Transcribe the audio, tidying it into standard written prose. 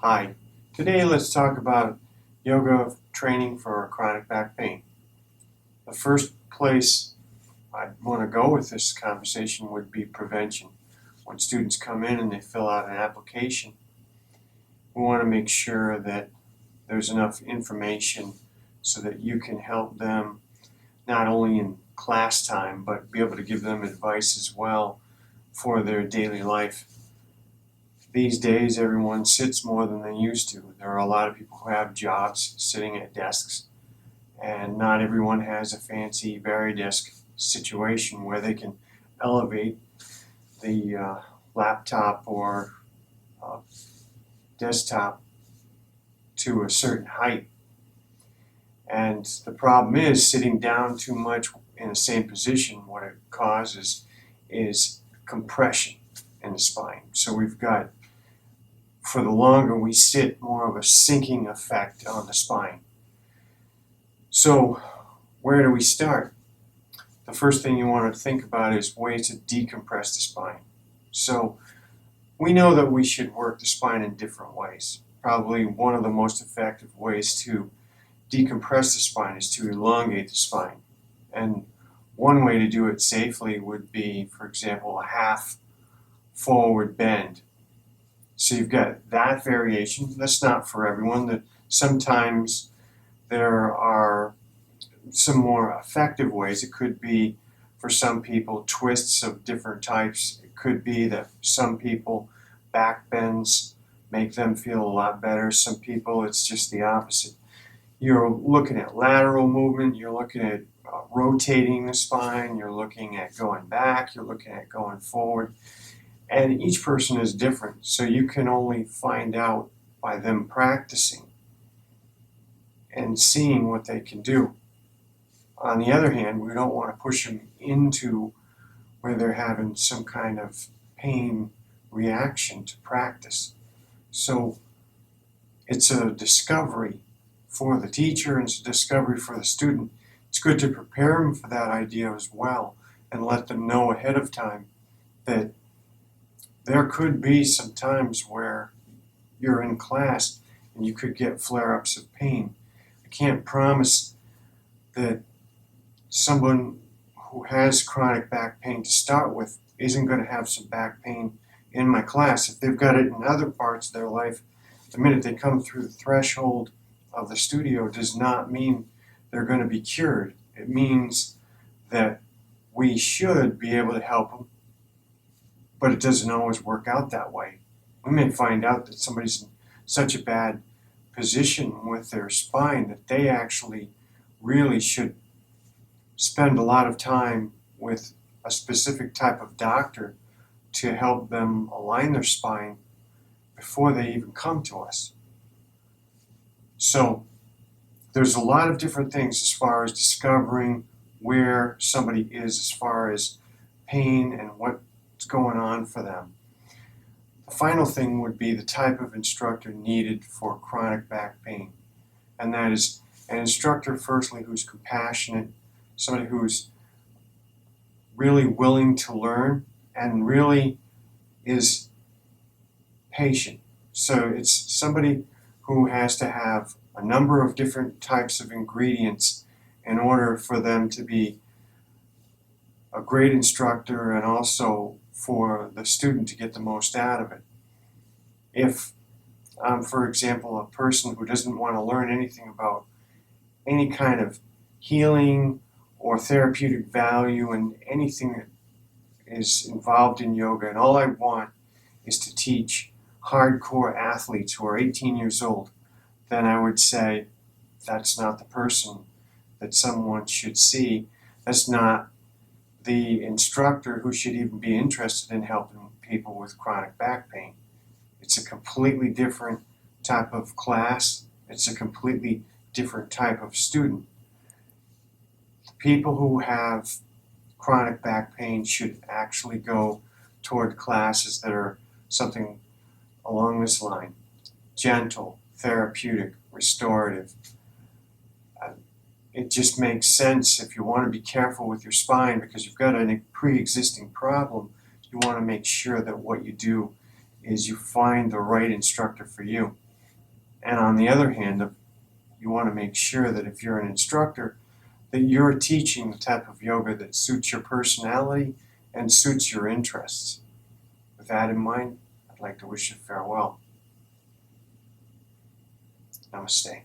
Hi, today let's talk about yoga training for chronic back pain. The first place I'd want to go with this conversation would be prevention. When students come in and they fill out an application, we want to make sure that there's enough information so that you can help them not only in class time, but be able to give them advice as well for their daily life. These days, everyone sits more than they used to. There are a lot of people who have jobs sitting at desks, and not everyone has a fancy Varidesk situation where they can elevate the laptop or uh, desktop to a certain height. And the problem is sitting down too much in the same position. What it causes is compression in the spine. So we've got, for the longer we sit, more of a sinking effect on the spine. So where do we start? The first thing you want to think about is ways to decompress the spine. So we know that we should work the spine in different ways. Probably one of the most effective ways to decompress the spine is to elongate the spine. And one way to do it safely would be, for example, a half forward bend. So you've got that variation. That's not for everyone. That sometimes there are some more effective ways. It could be, for some people, twists of different types. It could be that some people, back bends make them feel a lot better. Some people, it's just the opposite. You're looking at lateral movement, you're looking at rotating the spine, you're looking at going back, you're looking at going forward. And each person is different, so you can only find out by them practicing and seeing what they can do. On the other hand, we don't want to push them into where they're having some kind of pain reaction to practice. So it's a discovery for the teacher and it's a discovery for the student. It's good to prepare them for that idea as well and let them know ahead of time that there could be some times where you're in class and you could get flare-ups of pain. I can't promise that someone who has chronic back pain to start with isn't going to have some back pain in my class. If they've got it in other parts of their life, the minute they come through the threshold of the studio does not mean they're going to be cured. It means that we should be able to help them, but it doesn't always work out that way. We may find out that somebody's in such a bad position with their spine that they actually really should spend a lot of time with a specific type of doctor to help them align their spine before they even come to us. So there's a lot of different things as far as discovering where somebody is as far as pain and what's going on for them. The final thing would be the type of instructor needed for chronic back pain. And that is an instructor, firstly, who's compassionate, somebody who's really willing to learn and really is patient. So it's somebody who has to have a number of different types of ingredients in order for them to be a great instructor and also for the student to get the most out of it. If I'm, for example, a person who doesn't want to learn anything about any kind of healing or therapeutic value and anything that is involved in yoga, and all I want is to teach hardcore athletes who are 18 years old, then I would say that's not the person that someone should see. That's not the instructor who should even be interested in helping people with chronic back pain. It's a completely different type of class. It's a completely different type of student. The people who have chronic back pain should actually go toward classes that are something along this line: gentle, therapeutic, restorative. It just makes sense if you want to be careful with your spine because you've got a pre-existing problem. You want to make sure that what you do is you find the right instructor for you. And on the other hand, you want to make sure that if you're an instructor, that you're teaching the type of yoga that suits your personality and suits your interests. With that in mind, I'd like to wish you farewell. Namaste.